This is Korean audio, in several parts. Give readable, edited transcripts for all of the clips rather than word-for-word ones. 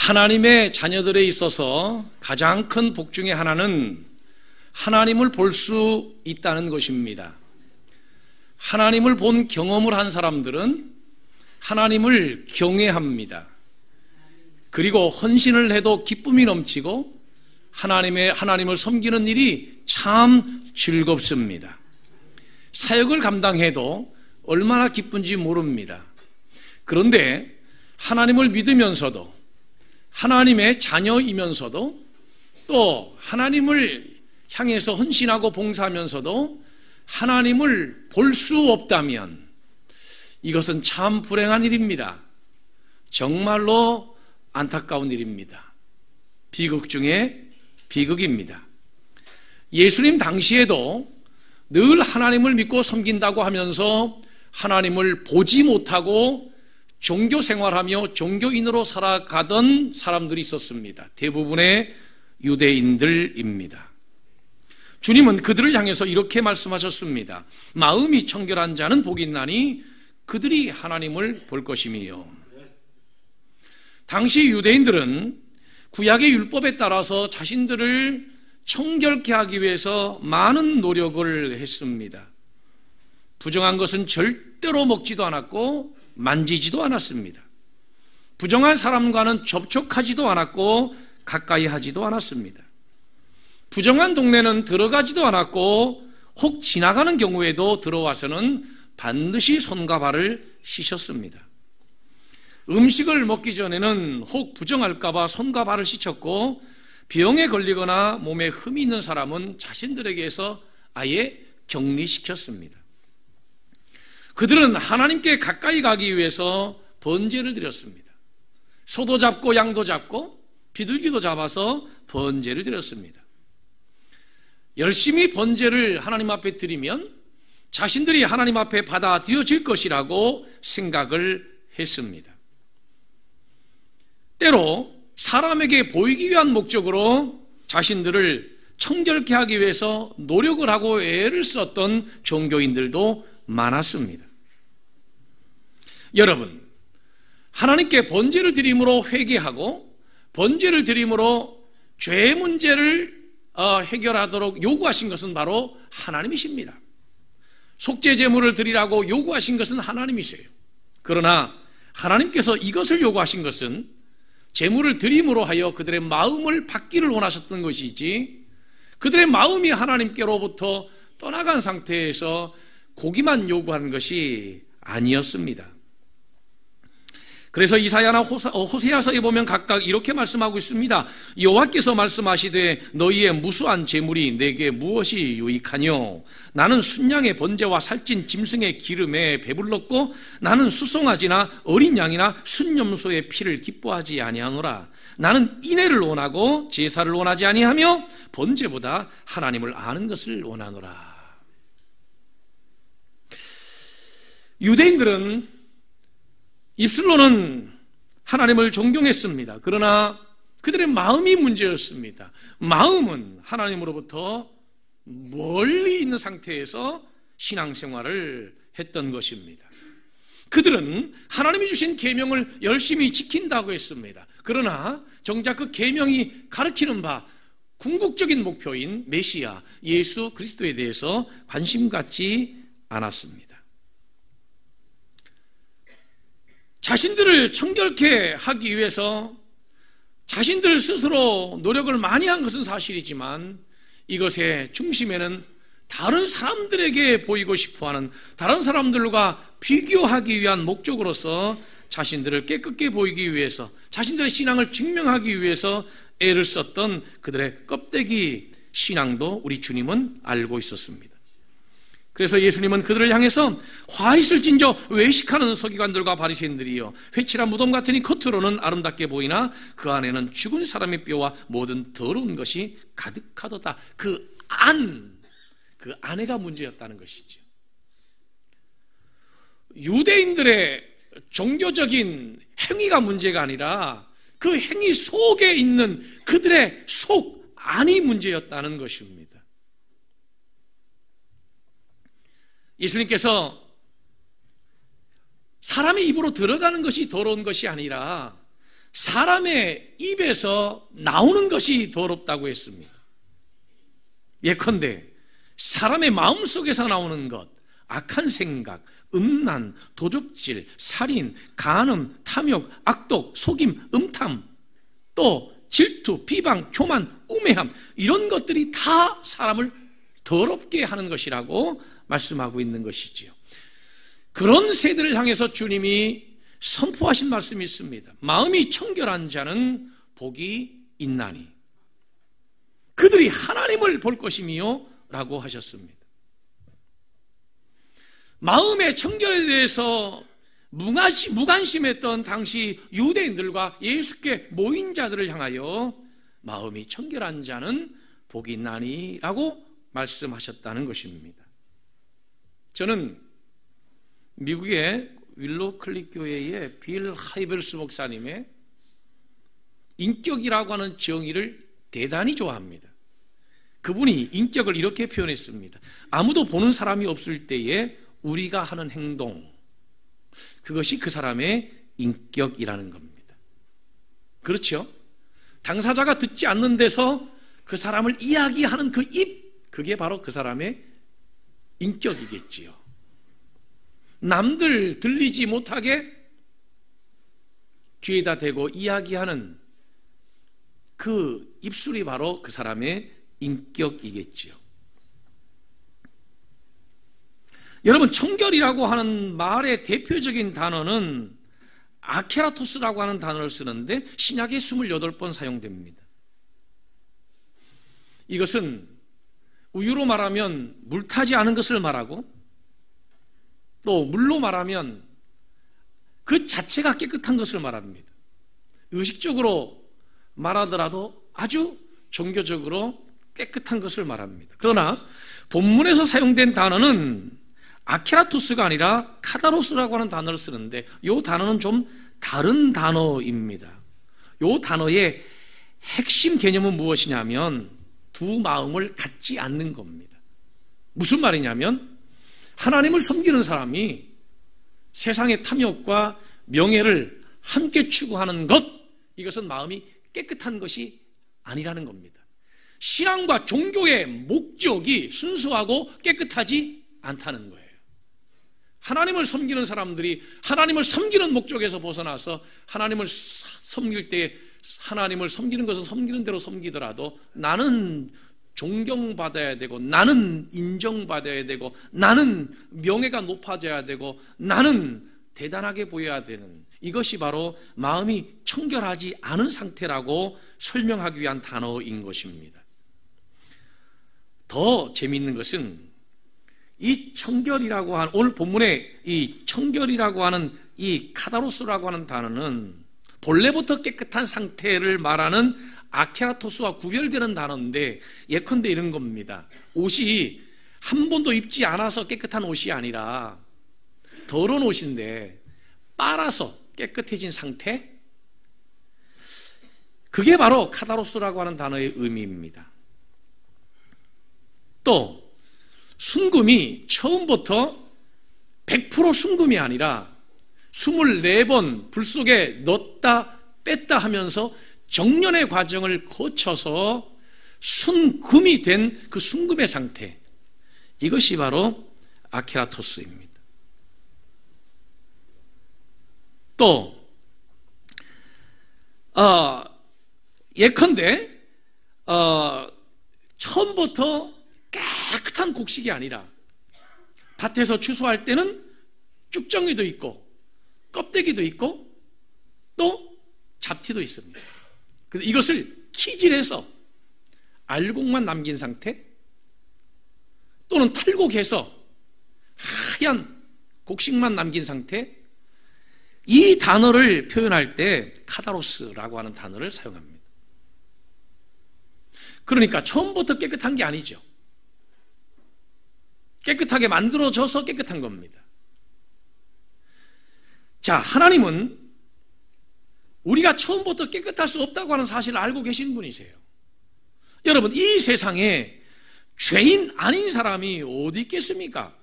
하나님의 자녀들에 있어서 가장 큰 복 중에 하나는 하나님을 볼 수 있다는 것입니다. 하나님을 본 경험을 한 사람들은 하나님을 경외합니다. 그리고 헌신을 해도 기쁨이 넘치고 하나님을 섬기는 일이 참 즐겁습니다. 사역을 감당해도 얼마나 기쁜지 모릅니다. 그런데 하나님을 믿으면서도 하나님의 자녀이면서도 또 하나님을 향해서 헌신하고 봉사하면서도 하나님을 볼 수 없다면 이것은 참 불행한 일입니다. 정말로 안타까운 일입니다. 비극 중에 비극입니다. 예수님 당시에도 늘 하나님을 믿고 섬긴다고 하면서 하나님을 보지 못하고 종교 생활하며 종교인으로 살아가던 사람들이 있었습니다. 대부분의 유대인들입니다. 주님은 그들을 향해서 이렇게 말씀하셨습니다. 마음이 청결한 자는 복이 있나니 그들이 하나님을 볼 것이며. 당시 유대인들은 구약의 율법에 따라서 자신들을 청결케 하기 위해서 많은 노력을 했습니다. 부정한 것은 절대로 먹지도 않았고 만지지도 않았습니다. 부정한 사람과는 접촉하지도 않았고 가까이 하지도 않았습니다. 부정한 동네는 들어가지도 않았고 혹 지나가는 경우에도 들어와서는 반드시 손과 발을 씻었습니다. 음식을 먹기 전에는 혹 부정할까 봐 손과 발을 씻었고 병에 걸리거나 몸에 흠이 있는 사람은 자신들에게서 아예 격리시켰습니다. 그들은 하나님께 가까이 가기 위해서 번제를 드렸습니다. 소도 잡고 양도 잡고 비둘기도 잡아서 번제를 드렸습니다. 열심히 번제를 하나님 앞에 드리면 자신들이 하나님 앞에 받아들여질 것이라고 생각을 했습니다. 때로 사람에게 보이기 위한 목적으로 자신들을 청결케 하기 위해서 노력을 하고 애를 썼던 종교인들도 많았습니다. 여러분, 하나님께 번제를 드림으로 회개하고 번제를 드림으로 죄 문제를 해결하도록 요구하신 것은 바로 하나님이십니다. 속죄 제물을 드리라고 요구하신 것은 하나님이세요. 그러나 하나님께서 이것을 요구하신 것은 제물을 드림으로 하여 그들의 마음을 받기를 원하셨던 것이지 그들의 마음이 하나님께로부터 떠나간 상태에서 고기만 요구한 것이 아니었습니다. 그래서 이사야나 호세아서에 보면 각각 이렇게 말씀하고 있습니다. 여호와께서 말씀하시되 너희의 무수한 재물이 내게 무엇이 유익하뇨? 나는 순양의 번제와 살찐 짐승의 기름에 배불렀고 나는 수송아지나 어린 양이나 순염소의 피를 기뻐하지 아니하노라. 나는 인애를 원하고 제사를 원하지 아니하며 번제보다 하나님을 아는 것을 원하노라. 유대인들은 입술로는 하나님을 존경했습니다. 그러나 그들의 마음이 문제였습니다. 마음은 하나님으로부터 멀리 있는 상태에서 신앙생활을 했던 것입니다. 그들은 하나님이 주신 계명을 열심히 지킨다고 했습니다. 그러나 정작 그 계명이 가르치는 바 궁극적인 목표인 메시아 예수 그리스도에 대해서 관심 갖지 않았습니다. 자신들을 청결케 하기 위해서 자신들 스스로 노력을 많이 한 것은 사실이지만 이것의 중심에는 다른 사람들에게 보이고 싶어하는 다른 사람들과 비교하기 위한 목적으로서 자신들을 깨끗게 보이기 위해서 자신들의 신앙을 증명하기 위해서 애를 썼던 그들의 껍데기 신앙도 우리 주님은 알고 있었습니다. 그래서 예수님은 그들을 향해서 화 있을진저 외식하는 서기관들과 바리새인들이여 회칠한 무덤 같으니 겉으로는 아름답게 보이나 그 안에는 죽은 사람의 뼈와 모든 더러운 것이 가득하도다. 그 안에가 문제였다는 것이죠. 유대인들의 종교적인 행위가 문제가 아니라 그 행위 속에 있는 그들의 속 안이 문제였다는 것입니다. 예수님께서 사람의 입으로 들어가는 것이 더러운 것이 아니라 사람의 입에서 나오는 것이 더럽다고 했습니다. 예컨대 사람의 마음속에서 나오는 것, 악한 생각, 음란, 도적질, 살인, 간음, 탐욕, 악독, 속임, 음탐, 또 질투, 비방, 교만, 우매함, 이런 것들이 다 사람을 더럽게 하는 것이라고 말씀하고 있는 것이지요. 그런 세대를 향해서 주님이 선포하신 말씀이 있습니다. 마음이 청결한 자는 복이 있나니 그들이 하나님을 볼 것이며 라고 하셨습니다. 마음의 청결에 대해서 무관심했던 당시 유대인들과 예수께 모인 자들을 향하여 마음이 청결한 자는 복이 있나니 라고 말씀하셨다는 것입니다. 저는 미국의 윌로우 클릭 교회의 빌 하이벨스 목사님의 인격이라고 하는 정의를 대단히 좋아합니다. 그분이 인격을 이렇게 표현했습니다. 아무도 보는 사람이 없을 때에 우리가 하는 행동, 그것이 그 사람의 인격이라는 겁니다. 그렇죠? 당사자가 듣지 않는 데서 그 사람을 이야기하는 그 입, 그게 바로 그 사람의 인격이겠지요. 남들 들리지 못하게 귀에다 대고 이야기하는 그 입술이 바로 그 사람의 인격이겠지요. 여러분, 청결이라고 하는 말의 대표적인 단어는 아케라토스라고 하는 단어를 쓰는데 신약에 28번 사용됩니다. 이것은 우유로 말하면 물타지 않은 것을 말하고 또 물로 말하면 그 자체가 깨끗한 것을 말합니다. 의식적으로 말하더라도 아주 종교적으로 깨끗한 것을 말합니다. 그러나 본문에서 사용된 단어는 아케라토스가 아니라 카다로스라고 하는 단어를 쓰는데 이 단어는 좀 다른 단어입니다. 이 단어의 핵심 개념은 무엇이냐면 두 마음을 갖지 않는 겁니다. 무슨 말이냐면 하나님을 섬기는 사람이 세상의 탐욕과 명예를 함께 추구하는 것, 이것은 마음이 깨끗한 것이 아니라는 겁니다. 신앙과 종교의 목적이 순수하고 깨끗하지 않다는 거예요. 하나님을 섬기는 사람들이 하나님을 섬기는 목적에서 벗어나서 하나님을 섬길 때 하나님을 섬기는 것은 섬기는 대로 섬기더라도 나는 존경받아야 되고 나는 인정받아야 되고 나는 명예가 높아져야 되고 나는 대단하게 보여야 되는, 이것이 바로 마음이 청결하지 않은 상태라고 설명하기 위한 단어인 것입니다. 더 재미있는 것은 이 청결이라고 하는, 오늘 본문에 이 청결이라고 하는 이 카다로스라고 하는 단어는 본래부터 깨끗한 상태를 말하는 아케라토스와 구별되는 단어인데, 예컨대 이런 겁니다. 옷이 한 번도 입지 않아서 깨끗한 옷이 아니라 더러운 옷인데 빨아서 깨끗해진 상태, 그게 바로 카다로스라고 하는 단어의 의미입니다. 또 순금이 처음부터 100% 순금이 아니라 24번 불 속에 넣었다 뺐다 하면서 정련의 과정을 거쳐서 순금이 된 그 순금의 상태, 이것이 바로 아케라토스입니다. 또 예컨대 처음부터 깨끗한 곡식이 아니라 밭에서 추수할 때는 쭉정이도 있고 껍데기도 있고 또 잡티도 있습니다. 그런데 이것을 키질해서 알곡만 남긴 상태 또는 탈곡해서 하얀 곡식만 남긴 상태, 이 단어를 표현할 때 카다로스라고 하는 단어를 사용합니다. 그러니까 처음부터 깨끗한 게 아니죠. 깨끗하게 만들어져서 깨끗한 겁니다. 자, 하나님은 우리가 처음부터 깨끗할 수 없다고 하는 사실을 알고 계신 분이세요. 여러분, 이 세상에 죄인 아닌 사람이 어디 있겠습니까?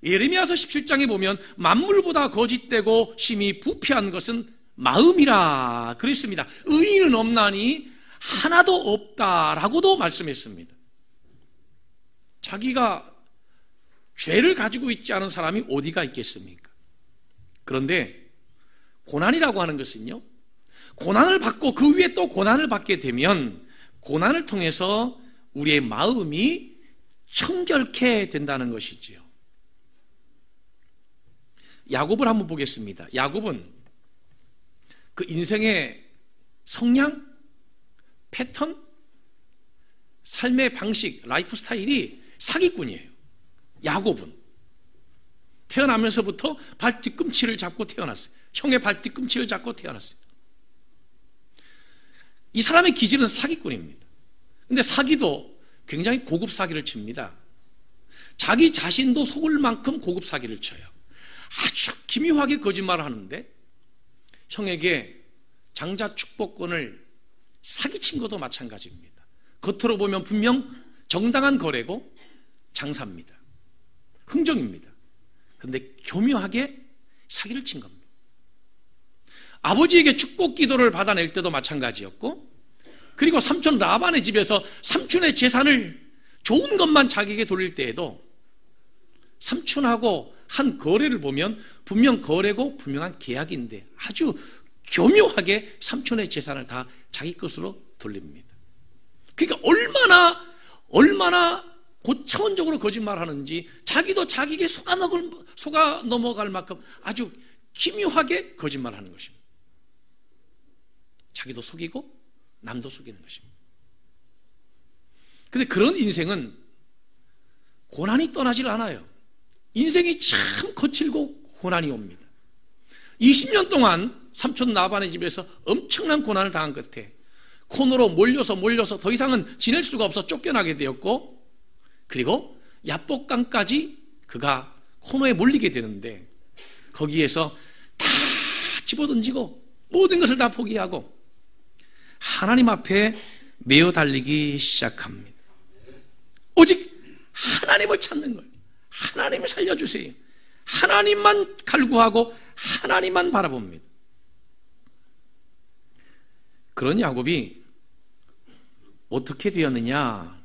예레미야서 17장에 보면 만물보다 거짓되고 심히 부패한 것은 마음이라 그랬습니다. 의인은 없나니 하나도 없다라고도 말씀했습니다. 자기가 죄를 가지고 있지 않은 사람이 어디가 있겠습니까? 그런데 고난이라고 하는 것은요, 고난을 받고 그 위에 또 고난을 받게 되면 고난을 통해서 우리의 마음이 청결케 된다는 것이지요. 야곱을 한번 보겠습니다. 야곱은 그 인생의 성향, 패턴, 삶의 방식, 라이프 스타일이 사기꾼이에요. 야곱은 태어나면서부터 발 뒤꿈치를 잡고 태어났어요. 형의 발 뒤꿈치를 잡고 태어났어요. 이 사람의 기질은 사기꾼입니다. 근데 사기도 굉장히 고급 사기를 칩니다. 자기 자신도 속을 만큼 고급 사기를 쳐요. 아주 기묘하게 거짓말을 하는데 형에게 장자 축복권을 사기친 것도 마찬가지입니다. 겉으로 보면 분명 정당한 거래고 장사입니다. 흥정입니다. 그런데 교묘하게 사기를 친 겁니다. 아버지에게 축복 기도를 받아낼 때도 마찬가지였고, 그리고 삼촌 라반의 집에서 삼촌의 재산을 좋은 것만 자기에게 돌릴 때에도 삼촌하고 한 거래를 보면 분명 거래고 분명한 계약인데 아주 교묘하게 삼촌의 재산을 다 자기 것으로 돌립니다. 그러니까 얼마나 고차원적으로 거짓말하는지 자기도 자기에게 속아 넘어갈 만큼 아주 기묘하게 거짓말하는 것입니다. 자기도 속이고 남도 속이는 것입니다. 그런데 그런 인생은 고난이 떠나질 않아요. 인생이 참 거칠고 고난이 옵니다. 20년 동안 삼촌 나반의 집에서 엄청난 고난을 당한 끝에 코너로 몰려서 더 이상은 지낼 수가 없어 쫓겨나게 되었고, 그리고 야복강까지 그가 코너에 몰리게 되는데 거기에서 다 집어던지고 모든 것을 다 포기하고 하나님 앞에 메어 달리기 시작합니다. 오직 하나님을 찾는 거예요. 하나님을 살려주세요. 하나님만 갈구하고 하나님만 바라봅니다. 그런 야곱이 어떻게 되었느냐?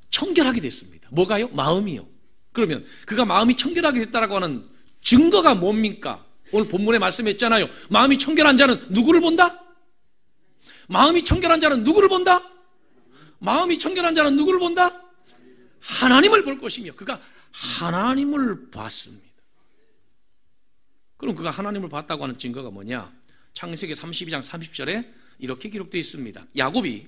청결하게 됐습니다. 뭐가요? 마음이요. 그러면 그가 마음이 청결하게 됐다라고 하는 증거가 뭡니까? 오늘 본문에 말씀했잖아요. 마음이 청결한 자는 누구를 본다? 마음이 청결한 자는 누구를 본다? 마음이 청결한 자는 누구를 본다? 하나님을 볼 것이며 그가 하나님을 봤습니다. 그럼 그가 하나님을 봤다고 하는 증거가 뭐냐? 창세기 32장 30절에 이렇게 기록되어 있습니다. 야곱이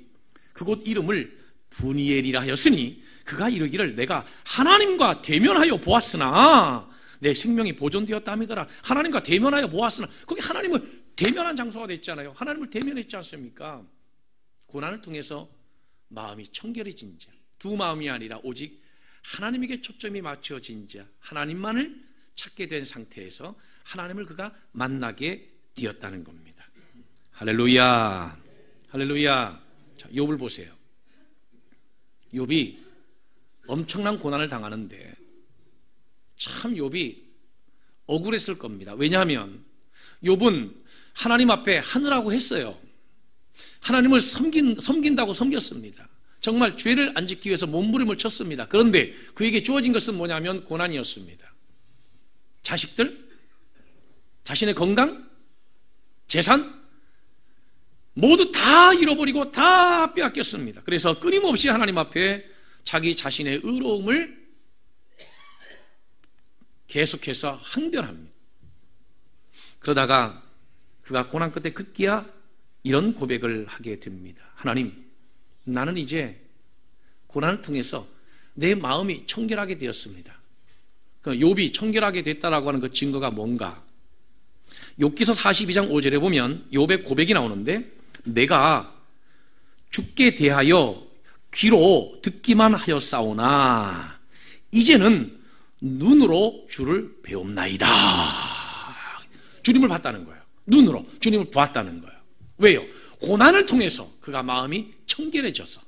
그곳 이름을 브니엘이라 하였으니 그가 이르기를 내가 하나님과 대면하여 보았으나 내 생명이 보존되었다 하미더라. 하나님과 대면하여 보았으나, 거기 하나님을 대면한 장소가 됐잖아요. 하나님을 대면했지 않습니까? 고난을 통해서 마음이 청결해진 자, 두 마음이 아니라 오직 하나님에게 초점이 맞춰진 자, 하나님만을 찾게 된 상태에서 하나님을 그가 만나게 되었다는 겁니다. 할렐루야, 할렐루야. 자, 욥을 보세요. 욥이 엄청난 고난을 당하는데 참 욥이 억울했을 겁니다. 왜냐하면 욥은 하나님 앞에 하느라고 했어요. 하나님을 섬긴다고 섬겼습니다. 정말 죄를 안 짓기 위해서 몸부림을 쳤습니다. 그런데 그에게 주어진 것은 뭐냐면 고난이었습니다. 자식들, 자신의 건강, 재산 모두 다 잃어버리고 다 빼앗겼습니다. 그래서 끊임없이 하나님 앞에 자기 자신의 의로움을 계속해서 항변합니다. 그러다가 그가 고난 끝에 급기야 이런 고백을 하게 됩니다. 하나님, 나는 이제 고난을 통해서 내 마음이 청결하게 되었습니다. 욥이 청결하게 됐다라고 하는 그 증거가 뭔가? 욥기서 42장 5절에 보면 욥의 고백이 나오는데, 내가 주께 대하여 귀로 듣기만 하였사오나 이제는 눈으로 주를 배웁나이다. 주님을 봤다는 거예요. 눈으로 주님을 보았다는 거예요. 왜요? 고난을 통해서 그가 마음이 청결해져서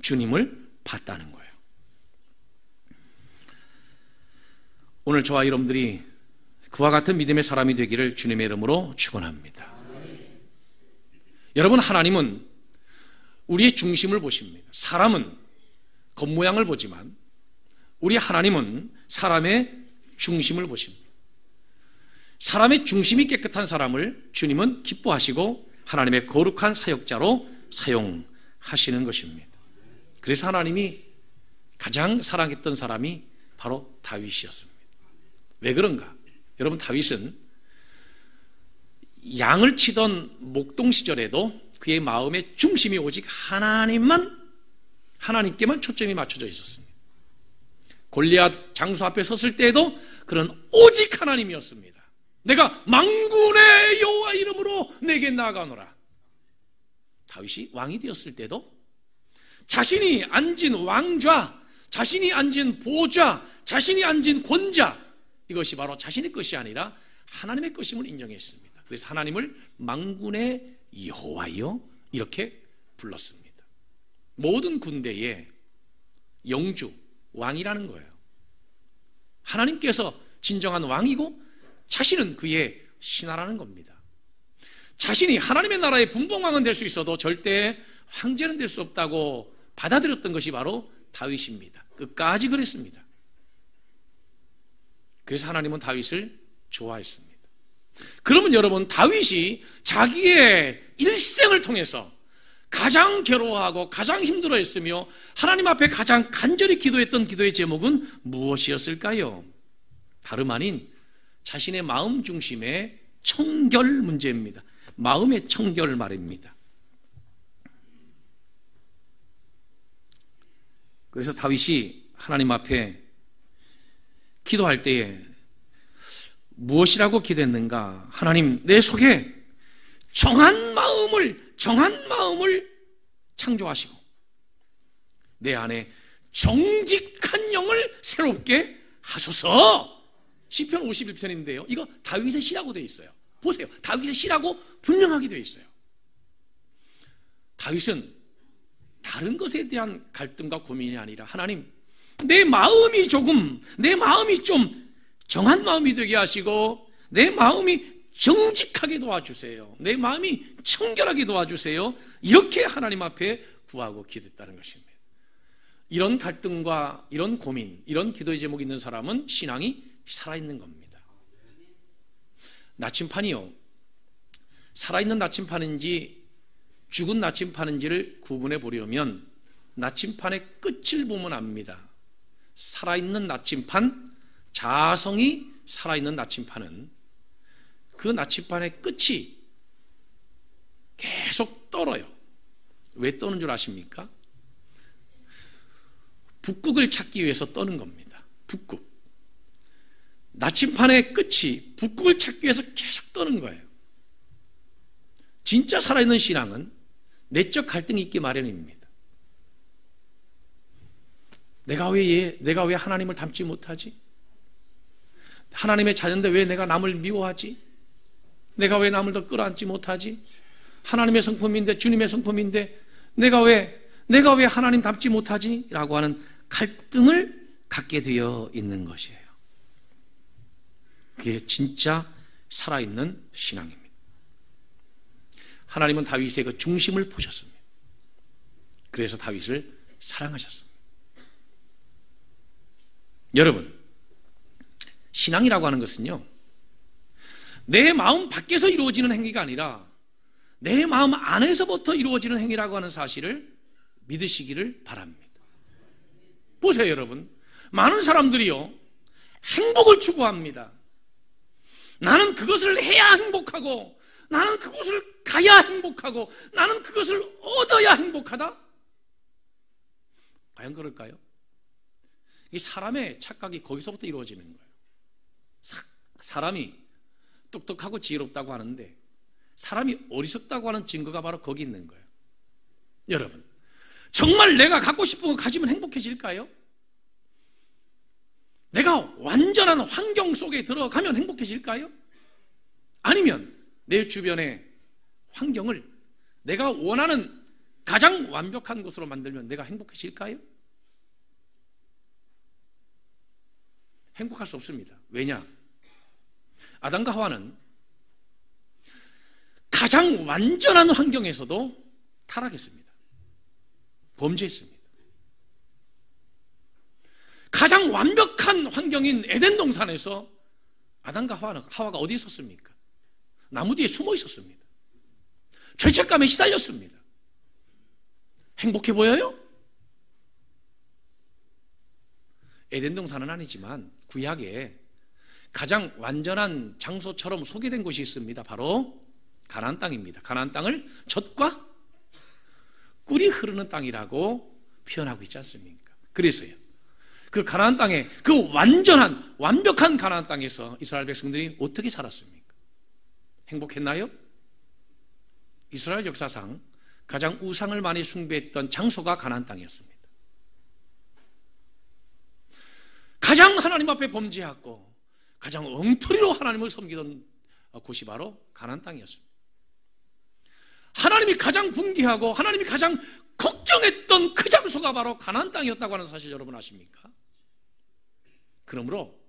주님을 봤다는 거예요. 오늘 저와 여러분들이 그와 같은 믿음의 사람이 되기를 주님의 이름으로 축원합니다. 여러분, 하나님은 우리의 중심을 보십니다. 사람은 겉모양을 보지만 우리 하나님은 사람의 중심을 보십니다. 사람의 중심이 깨끗한 사람을 주님은 기뻐하시고 하나님의 거룩한 사역자로 사용하시는 것입니다. 그래서 하나님이 가장 사랑했던 사람이 바로 다윗이었습니다. 왜 그런가? 여러분, 다윗은 양을 치던 목동 시절에도 그의 마음의 중심이 오직 하나님께만 초점이 맞춰져 있었습니다. 골리앗 장수 앞에 섰을 때에도 그는 오직 하나님이었습니다. 내가 만군의 여호와 이름으로 내게 나아가노라. 다윗이 왕이 되었을 때도 자신이 앉은 왕좌, 자신이 앉은 보좌, 자신이 앉은 권자, 이것이 바로 자신의 것이 아니라 하나님의 것임을 인정했습니다. 그래서 하나님을 만군의 여호와여 이렇게 불렀습니다. 모든 군대의 영주, 왕이라는 거예요. 하나님께서 진정한 왕이고 자신은 그의 신하라는 겁니다. 자신이 하나님의 나라의 분봉왕은 될 수 있어도 절대 황제는 될 수 없다고 받아들였던 것이 바로 다윗입니다. 끝까지 그랬습니다. 그래서 하나님은 다윗을 좋아했습니다. 그러면 여러분, 다윗이 자기의 일생을 통해서 가장 괴로워하고 가장 힘들어했으며 하나님 앞에 가장 간절히 기도했던 기도의 제목은 무엇이었을까요? 다름 아닌 자신의 마음 중심의 청결 문제입니다. 마음의 청결 말입니다. 그래서 다윗이 하나님 앞에 기도할 때에 무엇이라고 기도했는가? 하나님, 내 속에 정한 마음을 창조하시고 내 안에 정직한 영을 새롭게 하소서. 시편 51편인데요. 이거 다윗의 시라고 되어 있어요. 보세요. 다윗의 시라고 분명하게 되어 있어요. 다윗은 다른 것에 대한 갈등과 고민이 아니라 하나님, 내 마음이 좀 정한 마음이 되게 하시고 내 마음이 정직하게 도와주세요. 내 마음이 청결하게 도와주세요. 이렇게 하나님 앞에 구하고 기도했다는 것입니다. 이런 갈등과 이런 고민, 이런 기도의 제목이 있는 사람은 신앙이 살아있는 겁니다. 나침판이요, 살아있는 나침판인지 죽은 나침판인지를 구분해 보려면 나침판의 끝을 보면 압니다. 살아있는 나침판, 자성이 살아있는 나침판은 그 나침판의 끝이 계속 떨어요. 왜 떠는 줄 아십니까? 북극을 찾기 위해서 떠는 겁니다. 북극. 나침판의 끝이 북극을 찾기 위해서 계속 떠는 거예요. 진짜 살아있는 신앙은 내적 갈등이 있기 마련입니다. 내가 왜 하나님을 닮지 못하지? 하나님의 자녀인데 왜 내가 남을 미워하지? 내가 왜 남을 더 끌어안지 못하지? 하나님의 성품인데, 주님의 성품인데 내가 왜 하나님 닮지 못하지? 라고 하는 갈등을 갖게 되어 있는 것이에요. 그게 진짜 살아있는 신앙입니다. 하나님은 다윗의 그 중심을 보셨습니다. 그래서 다윗을 사랑하셨습니다. 여러분, 신앙이라고 하는 것은요, 내 마음 밖에서 이루어지는 행위가 아니라 내 마음 안에서부터 이루어지는 행위라고 하는 사실을 믿으시기를 바랍니다. 보세요, 여러분. 많은 사람들이요, 행복을 추구합니다. 나는 그것을 해야 행복하고, 나는 그것을 가야 행복하고, 나는 그것을 얻어야 행복하다? 과연 그럴까요? 이 사람의 착각이 거기서부터 이루어지는 거예요. 사람이 똑똑하고 지혜롭다고 하는데 사람이 어리석다고 하는 증거가 바로 거기 있는 거예요. 여러분, 정말 내가 갖고 싶은 거 가지면 행복해질까요? 내가 완전한 환경 속에 들어가면 행복해질까요? 아니면 내 주변의 환경을 내가 원하는 가장 완벽한 것으로 만들면 내가 행복해질까요? 행복할 수 없습니다. 왜냐? 아담과 하와는 가장 완전한 환경에서도 타락했습니다. 범죄했습니다. 가장 완벽한 환경인 에덴 동산에서 아담과 하와가 어디에 있었습니까? 나무 뒤에 숨어 있었습니다. 죄책감에 시달렸습니다. 행복해 보여요? 에덴 동산은 아니지만 구약에 가장 완전한 장소처럼 소개된 곳이 있습니다. 바로 가나안 땅입니다. 가나안 땅을 젖과 꿀이 흐르는 땅이라고 표현하고 있지 않습니까? 그래서요, 그 가나안 땅에, 그 완전한 완벽한 가나안 땅에서 이스라엘 백성들이 어떻게 살았습니까? 행복했나요? 이스라엘 역사상 가장 우상을 많이 숭배했던 장소가 가나안 땅이었습니다. 가장 하나님 앞에 범죄하고 가장 엉터리로 하나님을 섬기던 곳이 바로 가나안 땅이었습니다. 하나님이 가장 붕괴하고 하나님이 가장 걱정했던 그 장소가 바로 가나안 땅이었다고 하는 사실 여러분 아십니까? 그러므로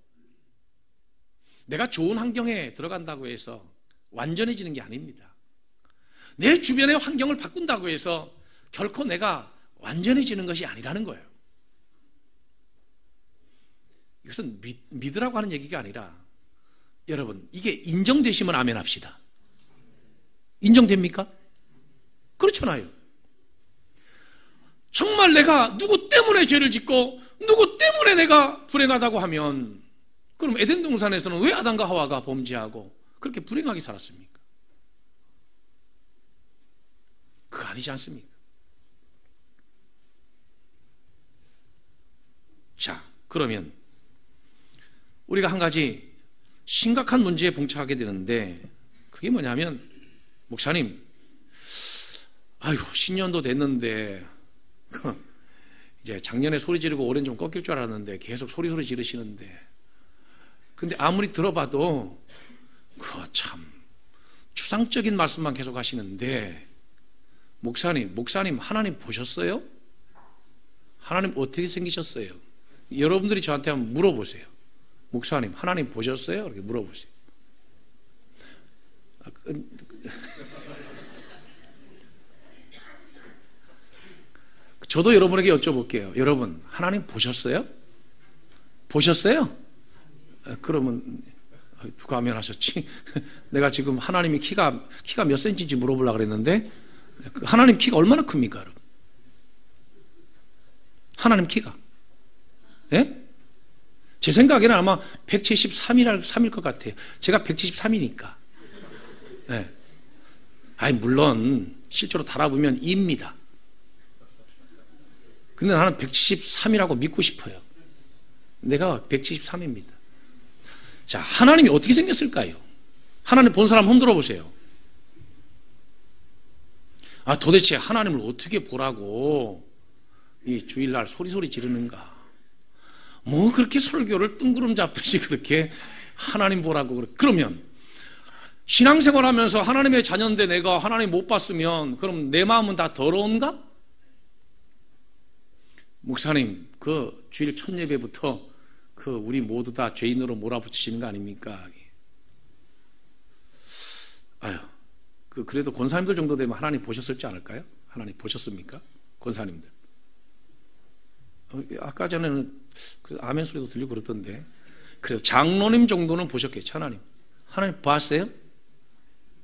내가 좋은 환경에 들어간다고 해서 완전해지는 게 아닙니다. 내 주변의 환경을 바꾼다고 해서 결코 내가 완전해지는 것이 아니라는 거예요. 이것은 믿으라고 하는 얘기가 아니라, 여러분, 이게 인정되시면 아멘 합시다. 인정됩니까? 그렇잖아요. 정말 내가 누구 때문에 죄를 짓고 누구 때문에 내가 불행하다고 하면, 그럼 에덴 동산에서는 왜 아담과 하와가 범죄하고 그렇게 불행하게 살았습니까? 그거 아니지 않습니까? 자, 그러면 우리가 한 가지 심각한 문제에 봉착하게 되는데, 그게 뭐냐면, 목사님, 아유, 신년도 됐는데 이제 작년에 소리 지르고 올해는 좀 꺾일 줄 알았는데 계속 소리 지르시는데, 근데 아무리 들어봐도 그 참 추상적인 말씀만 계속 하시는데, 목사님 하나님 보셨어요? 하나님 어떻게 생기셨어요? 여러분들이 저한테 한번 물어보세요. 목사님 하나님 보셨어요? 이렇게 물어보세요. 저도 여러분에게 여쭤볼게요. 여러분 하나님 보셨어요? 보셨어요? 그러면 누가 아멘하셨지? 내가 지금 하나님이 키가 몇 센치인지 물어보려고 그랬는데, 하나님 키가 얼마나 큽니까, 여러분? 하나님 키가, 예? 제 생각에는 아마 173일 것 같아요. 제가 173이니까. 예. 아니, 물론 실제로 달아보면 2입니다. 근데 나는 173이라고 믿고 싶어요. 내가 173입니다. 자, 하나님이 어떻게 생겼을까요? 하나님 본 사람 흔들어 보세요. 아, 도대체 하나님을 어떻게 보라고 이 주일날 소리 지르는가? 뭐 그렇게 설교를 뜬구름 잡듯이 그렇게 하나님 보라고 그러면 신앙생활 하면서 하나님의 자녀인데 내가 하나님 못 봤으면 그럼 내 마음은 다 더러운가? 목사님, 그 주일 첫 예배부터 그 우리 모두 다 죄인으로 몰아붙이시는 거 아닙니까? 아유, 그래도 권사님들 정도 되면 하나님 보셨을지 않을까요? 하나님 보셨습니까? 권사님들. 아까 전에는 그 아멘 소리도 들리고 그렇던데, 그래도 장로님 정도는 보셨겠죠, 하나님. 하나님 봤어요?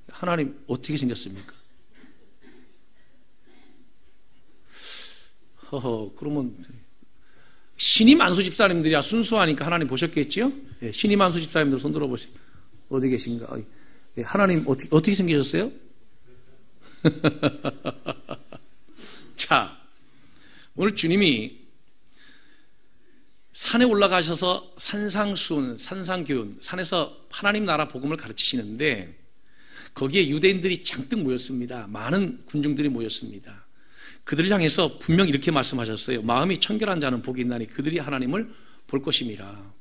하나님 어떻게 생겼습니까? 그러면 신임 안수 집사님들이야 순수하니까 하나님 보셨겠지요? 예, 신임 안수 집사님들 손 들어보세요. 어디 계신가? 예, 하나님 어떻게 생기셨어요? 자, 오늘 주님이 산에 올라가셔서 산상수훈, 산상교훈, 산에서 하나님 나라 복음을 가르치시는데, 거기에 유대인들이 잔뜩 모였습니다. 많은 군중들이 모였습니다. 그들을 향해서 분명히 이렇게 말씀하셨어요. 마음이 청결한 자는 복이 있나니 그들이 하나님을 볼 것임이라.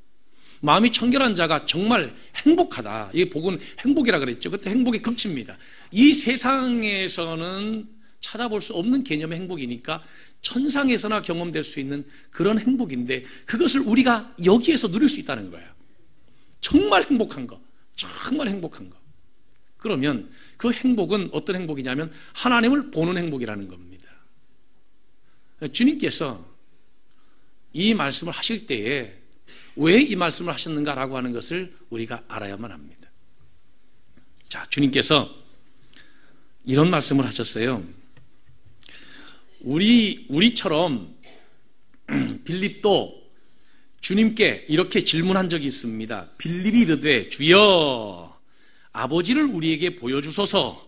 마음이 청결한 자가 정말 행복하다. 이게 복은 행복이라 그랬죠. 그때 행복의 극치입니다. 이 세상에서는 찾아볼 수 없는 개념의 행복이니까 천상에서나 경험될 수 있는 그런 행복인데, 그것을 우리가 여기에서 누릴 수 있다는 거예요. 정말 행복한 거, 정말 행복한 거. 그러면 그 행복은 어떤 행복이냐면 하나님을 보는 행복이라는 겁니다. 주님께서 이 말씀을 하실 때에 왜 이 말씀을 하셨는가라고 하는 것을 우리가 알아야만 합니다. 자, 주님께서 이런 말씀을 하셨어요. 우리처럼 빌립도 주님께 이렇게 질문한 적이 있습니다. 빌립이 이르되 주여 아버지를 우리에게 보여주소서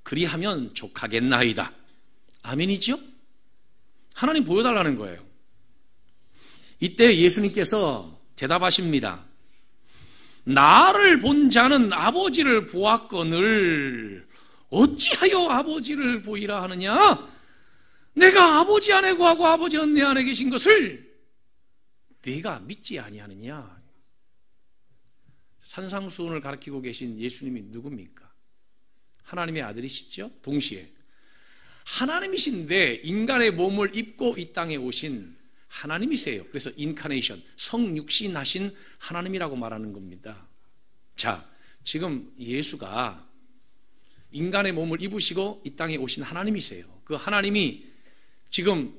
그리하면 족하겠나이다. 아멘이죠? 하나님 보여달라는 거예요. 이때 예수님께서 대답하십니다. 나를 본 자는 아버지를 보았거늘 어찌하여 아버지를 보이라 하느냐? 내가 아버지 안에 거하고 아버지는 내 안에 계신 것을 네가 믿지 아니하느냐? 산상수훈을 가르치고 계신 예수님이 누굽니까? 하나님의 아들이시죠? 동시에 하나님이신데 인간의 몸을 입고 이 땅에 오신 하나님이세요. 그래서 인카네이션, 성육신하신 하나님이라고 말하는 겁니다. 자, 지금 예수가 인간의 몸을 입으시고 이 땅에 오신 하나님이세요. 그 하나님이 지금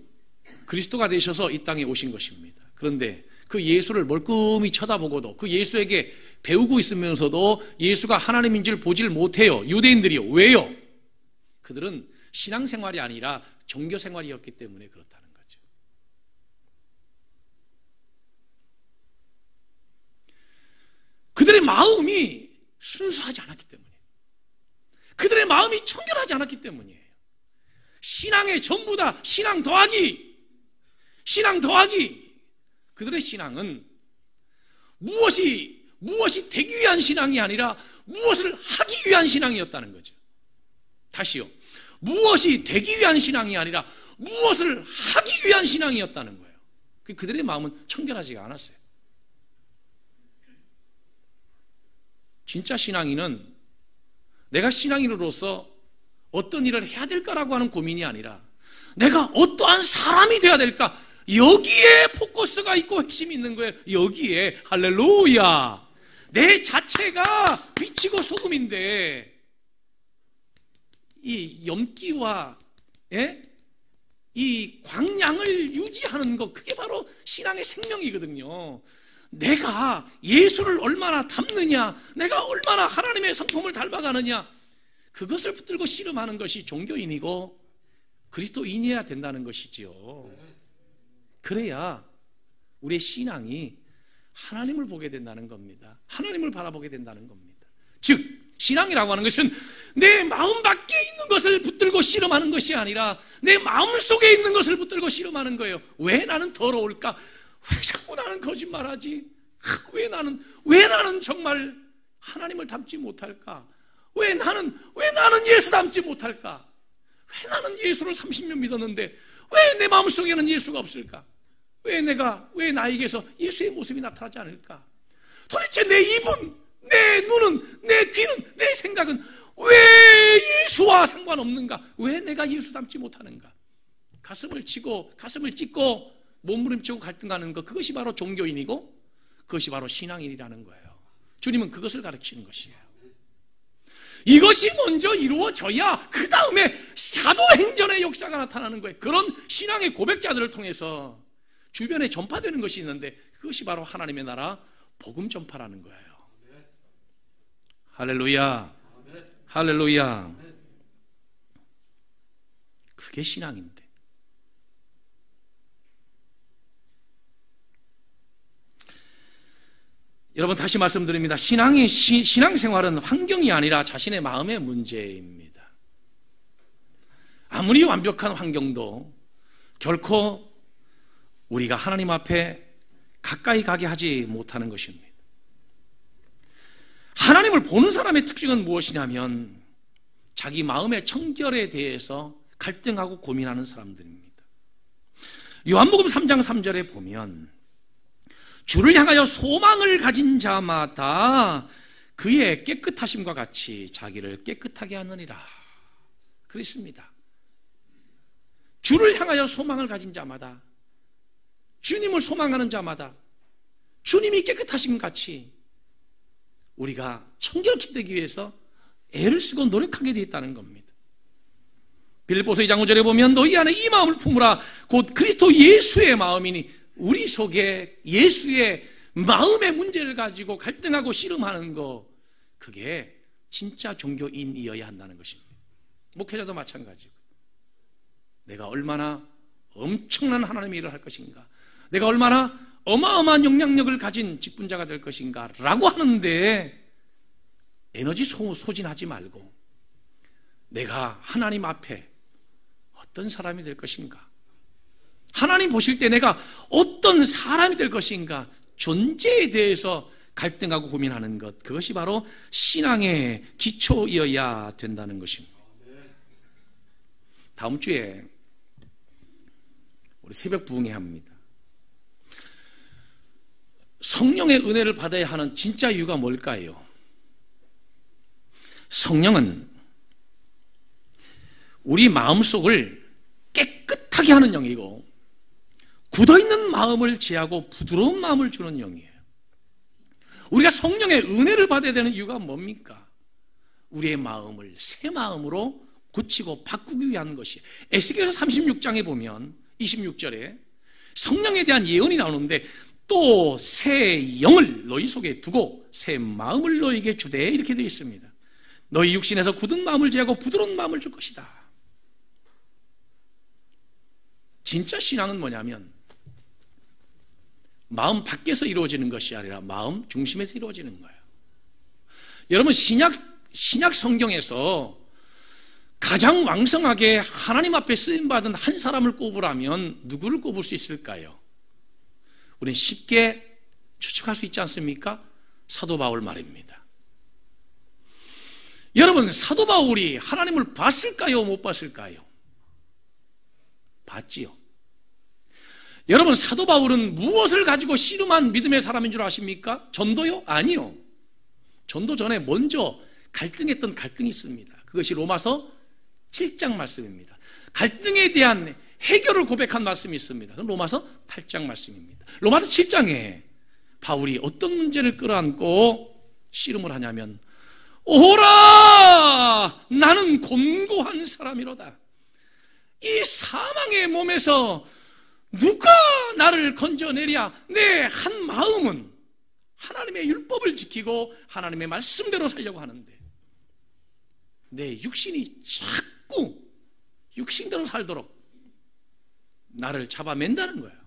그리스도가 되셔서 이 땅에 오신 것입니다. 그런데 그 예수를 멀끔히 쳐다보고도 그 예수에게 배우고 있으면서도 예수가 하나님인지를 보질 못해요. 유대인들이요. 왜요? 그들은 신앙생활이 아니라 종교생활이었기 때문에 그렇다는 거죠. 그들의 마음이 순수하지 않았기 때문에, 그들의 마음이 청결하지 않았기 때문이에요. 신앙의 전부다 신앙 더하기. 그들의 신앙은 무엇이 되기 위한 신앙이 아니라 무엇을 하기 위한 신앙이었다는 거죠. 다시요. 무엇이 되기 위한 신앙이 아니라 무엇을 하기 위한 신앙이었다는 거예요. 그들의 마음은 청결하지가 않았어요. 진짜 신앙인은 내가 신앙인으로서 어떤 일을 해야 될까라고 하는 고민이 아니라 내가 어떠한 사람이 되어야 될까, 여기에 포커스가 있고 핵심이 있는 거예요. 여기에. 할렐루야. 내 자체가 빛이고 소금인데 이 염기와 이 광량을 유지하는 것, 그게 바로 신앙의 생명이거든요. 내가 예수를 얼마나 닮느냐, 내가 얼마나 하나님의 성품을 닮아가느냐, 그것을 붙들고 씨름하는 것이 종교인이고 그리스도인이어야 된다는 것이지요. 그래야 우리의 신앙이 하나님을 보게 된다는 겁니다. 하나님을 바라보게 된다는 겁니다. 즉 신앙이라고 하는 것은 내 마음 밖에 있는 것을 붙들고 씨름하는 것이 아니라 내 마음 속에 있는 것을 붙들고 씨름하는 거예요. 왜 나는 더러울까? 왜 자꾸 나는 거짓말하지? 왜 나는 정말 하나님을 닮지 못할까? 왜 나는 예수 닮지 못할까? 왜 나는 예수를 30년 믿었는데 왜 내 마음속에는 예수가 없을까? 왜 나에게서 예수의 모습이 나타나지 않을까? 도대체 내 입은, 내 눈은, 내 귀는, 내 생각은 왜 예수와 상관없는가? 왜 내가 예수 닮지 못하는가? 가슴을 찢고 몸부림치고 갈등하는 것, 그것이 바로 종교인이고 그것이 바로 신앙인이라는 거예요. 주님은 그것을 가르치는 것이에요. 이것이 먼저 이루어져야 그 다음에 사도행전의 역사가 나타나는 거예요. 그런 신앙의 고백자들을 통해서 주변에 전파되는 것이 있는데 그것이 바로 하나님의 나라 복음 전파라는 거예요. 할렐루야. 할렐루야. 그게 신앙인데. 여러분 다시 말씀드립니다. 신앙생활은 환경이 아니라 자신의 마음의 문제입니다. 아무리 완벽한 환경도 결코 우리가 하나님 앞에 가까이 가게 하지 못하는 것입니다. 하나님을 보는 사람의 특징은 무엇이냐면 자기 마음의 청결에 대해서 갈등하고 고민하는 사람들입니다. 요한복음 3장 3절에 보면 주를 향하여 소망을 가진 자마다 그의 깨끗하심과 같이 자기를 깨끗하게 하느니라 그랬습니다. 주를 향하여 소망을 가진 자마다, 주님을 소망하는 자마다 주님이 깨끗하심 같이 우리가 청결케 되기 위해서 애를 쓰고 노력하게 되어 있다는 겁니다. 빌립보서 2장 5절에 보면 너희 안에 이 마음을 품으라 곧 그리스도 예수의 마음이니 우리 속에 예수의 마음의 문제를 가지고 갈등하고 씨름하는 거, 그게 진짜 종교인이어야 한다는 것입니다. 목회자도 마찬가지고, 내가 얼마나 엄청난 하나님의 일을 할 것인가, 내가 얼마나 어마어마한 영향력을 가진 직분자가 될 것인가 라고 하는데 에너지 소진하지 말고 내가 하나님 앞에 어떤 사람이 될 것인가, 하나님 보실 때 내가 어떤 사람이 될 것인가, 존재에 대해서 갈등하고 고민하는 것, 그것이 바로 신앙의 기초이어야 된다는 것입니다. 다음 주에 우리 새벽 부흥회 합니다. 성령의 은혜를 받아야 하는 진짜 이유가 뭘까요? 성령은 우리 마음속을 깨끗하게 하는 영이고 굳어있는 마음을 제하고 부드러운 마음을 주는 영이에요. 우리가 성령의 은혜를 받아야 되는 이유가 뭡니까? 우리의 마음을 새 마음으로 고치고 바꾸기 위한 것이에요. 에스겔서 36장에 보면 26절에 성령에 대한 예언이 나오는데 또 새 영을 너희 속에 두고 새 마음을 너희에게 주되 이렇게 되어 있습니다. 너희 육신에서 굳은 마음을 제하고 부드러운 마음을 줄 것이다. 진짜 신앙은 뭐냐면 마음 밖에서 이루어지는 것이 아니라 마음 중심에서 이루어지는 거예요. 여러분, 신약 성경에서 가장 왕성하게 하나님 앞에 쓰임받은 한 사람을 꼽으라면 누구를 꼽을 수 있을까요? 우리는 쉽게 추측할 수 있지 않습니까? 사도 바울 말입니다. 여러분, 사도 바울이 하나님을 봤을까요? 못 봤을까요? 봤지요. 여러분, 사도 바울은 무엇을 가지고 씨름한 믿음의 사람인 줄 아십니까? 전도요? 아니요. 전도 전에 먼저 갈등했던 갈등이 있습니다. 그것이 로마서 7장 말씀입니다. 갈등에 대한 해결을 고백한 말씀이 있습니다. 그건 로마서 8장 말씀입니다. 로마서 7장에 바울이 어떤 문제를 끌어안고 씨름을 하냐면, 오호라 나는 곤고한 사람이로다. 이 사망의 몸에서 누가 나를 건져내랴. 내 한 마음은 하나님의 율법을 지키고 하나님의 말씀대로 살려고 하는데 내 육신이 자꾸 육신대로 살도록 나를 잡아맨다는 거예요.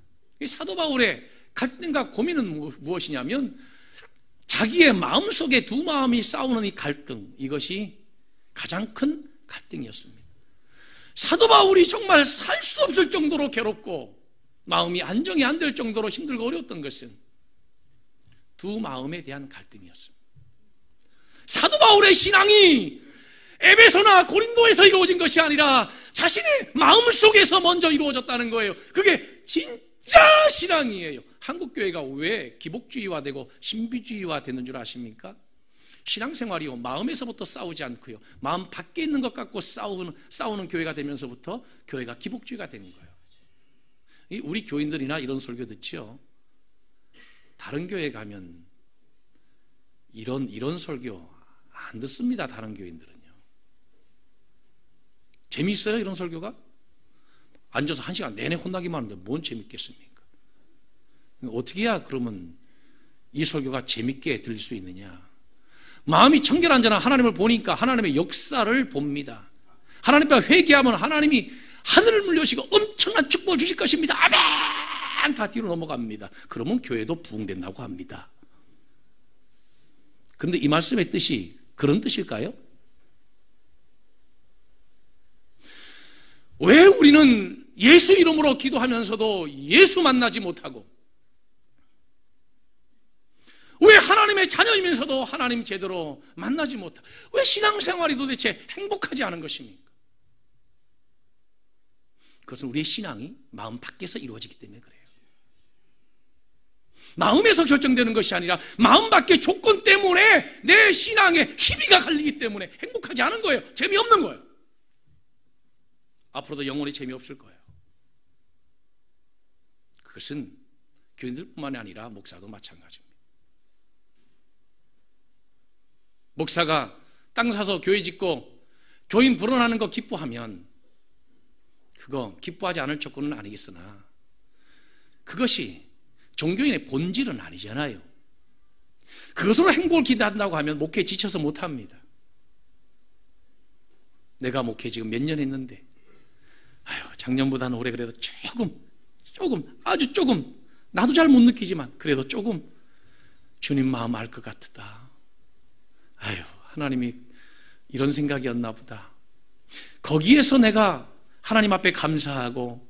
사도 바울의 갈등과 고민은 무엇이냐면 자기의 마음속에 두 마음이 싸우는 이 갈등, 이것이 가장 큰 갈등이었습니다. 사도 바울이 정말 살 수 없을 정도로 괴롭고 마음이 안정이 안 될 정도로 힘들고 어려웠던 것은 두 마음에 대한 갈등이었습니다. 사도 바울의 신앙이 에베소나 고린도에서 이루어진 것이 아니라 자신의 마음속에서 먼저 이루어졌다는 거예요. 그게 진짜 신앙이에요. 한국교회가 왜 기복주의화되고 신비주의화 되는 줄 아십니까? 신앙생활이요, 마음에서부터 싸우지 않고요, 마음 밖에 있는 것 갖고 싸우는 교회가 되면서부터 교회가 기복주의가 되는 거예요. 우리 교인들이나 이런 설교 듣지요. 다른 교회 가면 이런 설교 안 듣습니다. 다른 교인들은요. 재미있어요, 이런 설교가? 앉아서 1시간 내내 혼나기만 하는데 뭔 재밌겠습니까? 어떻게 해야 그러면 이 설교가 재밌게 들릴 수 있느냐? 마음이 청결한 자는 하나님을 보니까 하나님의 역사를 봅니다. 하나님 앞에 회개하면 하나님이 하늘을 물려주시고 엄청난 축복을 주실 것입니다. 아멘! 다 뒤로 넘어갑니다. 그러면 교회도 부흥된다고 합니다. 그런데 이 말씀의 뜻이 그런 뜻일까요? 왜 우리는 예수 이름으로 기도하면서도 예수 만나지 못하고, 왜 하나님의 자녀이면서도 하나님 제대로 만나지 못하고, 왜 신앙생활이 도대체 행복하지 않은 것입니까? 그것은 우리의 신앙이 마음 밖에서 이루어지기 때문에 그래요. 마음에서 결정되는 것이 아니라 마음 밖의 조건 때문에 내 신앙에 희비가 갈리기 때문에 행복하지 않은 거예요. 재미없는 거예요. 앞으로도 영원히 재미없을 거예요. 그것은 교인들뿐만이 아니라 목사도 마찬가지입니다. 목사가 땅 사서 교회 짓고 교인 불어나는 거 기뻐하면 그거 기뻐하지 않을 조건은 아니겠으나 그것이 종교인의 본질은 아니잖아요. 그것으로 행복을 기대한다고 하면 목회에 지쳐서 못합니다. 내가 목회 지금 몇 년 했는데 작년보다는 올해 그래도 아주 조금 나도 잘 못 느끼지만 그래도 조금 주님 마음 알 것 같다. 하나님이 이런 생각이었나 보다. 거기에서 내가 하나님 앞에 감사하고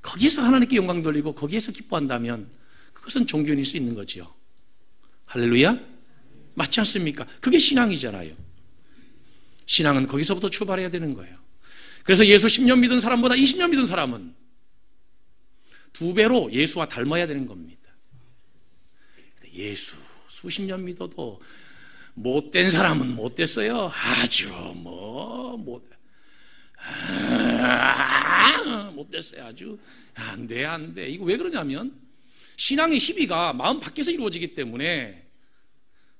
거기에서 하나님께 영광 돌리고 거기에서 기뻐한다면 그것은 종교인일 수 있는 거지요. 할렐루야? 맞지 않습니까? 그게 신앙이잖아요. 신앙은 거기서부터 출발해야 되는 거예요. 그래서 예수 10년 믿은 사람보다 20년 믿은 사람은 2배로 예수와 닮아야 되는 겁니다. 예수 수십 년 믿어도 못된 사람은 못됐어요. 아주 못됐어요. 아주 안 돼. 이거 왜 그러냐면 신앙의 희비가 마음 밖에서 이루어지기 때문에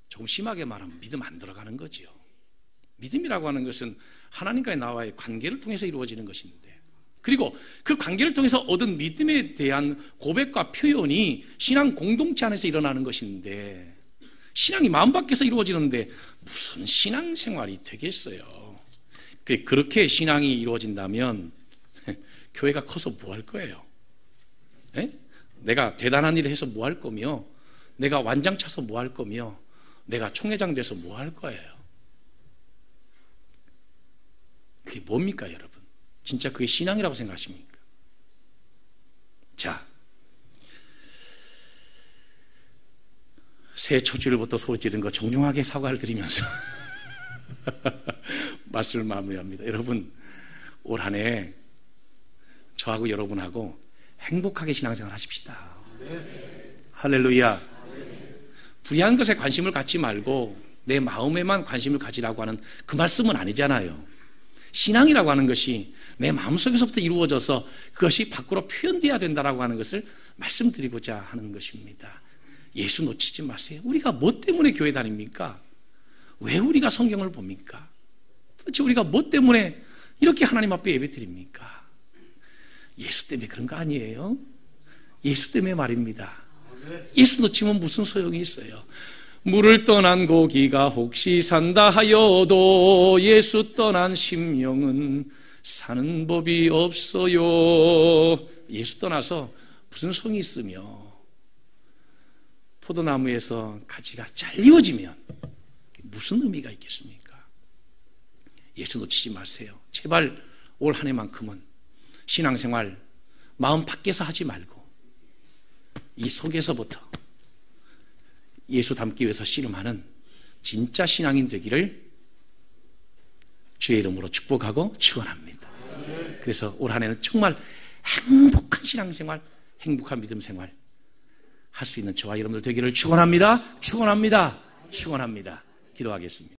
조금 심하게 말하면 믿음 안 들어가는 거지요. 믿음이라고 하는 것은 하나님과의 나와의 관계를 통해서 이루어지는 것인데, 그리고 그 관계를 통해서 얻은 믿음에 대한 고백과 표현이 신앙 공동체 안에서 일어나는 것인데, 신앙이 마음 밖에서 이루어지는데 무슨 신앙생활이 되겠어요. 그렇게 신앙이 이루어진다면 교회가 커서 뭐 할 거예요? 내가 대단한 일을 해서 뭐 할 거며, 내가 완장 차서 뭐 할 거며, 내가 총회장 돼서 뭐 할 거예요? 그게 뭡니까, 여러분? 진짜 그게 신앙이라고 생각하십니까? 자, 새해 첫 주일부터 소리 지른 거 정중하게 사과를 드리면서 말씀을 마무리합니다. 여러분, 올 한 해 저하고 여러분하고 행복하게 신앙생활 하십시다. 네. 할렐루야. 네. 불의한 것에 관심을 갖지 말고 내 마음에만 관심을 가지라고 하는 그 말씀은 아니잖아요. 신앙이라고 하는 것이 내 마음속에서부터 이루어져서 그것이 밖으로 표현되어야 된다라고 하는 것을 말씀드리고자 하는 것입니다. 예수 놓치지 마세요. 우리가 뭐 때문에 교회 다닙니까? 왜 우리가 성경을 봅니까? 도대체 우리가 뭐 때문에 이렇게 하나님 앞에 예배드립니까? 예수 때문에 그런 거 아니에요? 예수 때문에 말입니다. 예수 놓치면 무슨 소용이 있어요? 물을 떠난 고기가 혹시 산다 하여도 예수 떠난 심령은 사는 법이 없어요. 예수 떠나서 무슨 소용이 있으며, 포도나무에서 가지가 잘리워지면 무슨 의미가 있겠습니까? 예수 놓치지 마세요. 제발 올 한 해만큼은 신앙생활 마음 밖에서 하지 말고 이 속에서부터 예수 닮기 위해서 씨름하는 진짜 신앙인 되기를 주의 이름으로 축복하고 축원합니다. 그래서 올 한 해는 정말 행복한 신앙생활, 행복한 믿음 생활 할 수 있는 저와 여러분들 되기를 축원합니다. 축원합니다. 축원합니다. 기도하겠습니다.